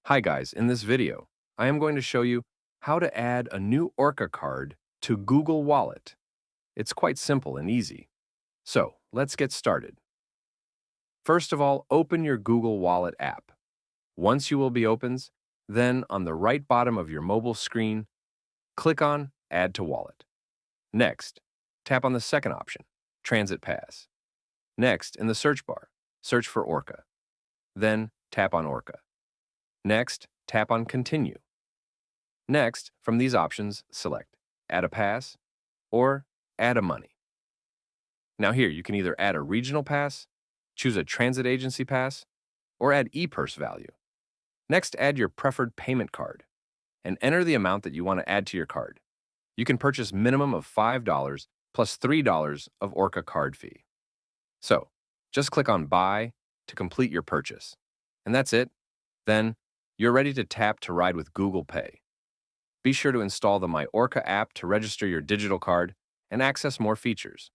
Hi guys, in this video, I am going to show you how to add a new ORCA card to Google Wallet. It's quite simple and easy. So, let's get started. First of all, open your Google Wallet app. Once you will be opens, then on the right bottom of your mobile screen, click on Add to Wallet. Next, tap on the second option, Transit Pass. Next, in the search bar, search for ORCA. Then, tap on ORCA. Next, tap on Continue. Next, from these options, select Add a Pass or Add a Money. Now here, you can either add a regional pass, choose a transit agency pass, or add e-purse value. Next, add your preferred payment card and enter the amount that you want to add to your card. You can purchase minimum of $5 plus $3 of ORCA card fee. So, just click on Buy to complete your purchase. And that's it. Then, you're ready to tap to ride with Google Pay. Be sure to install the My ORCA app to register your digital card and access more features.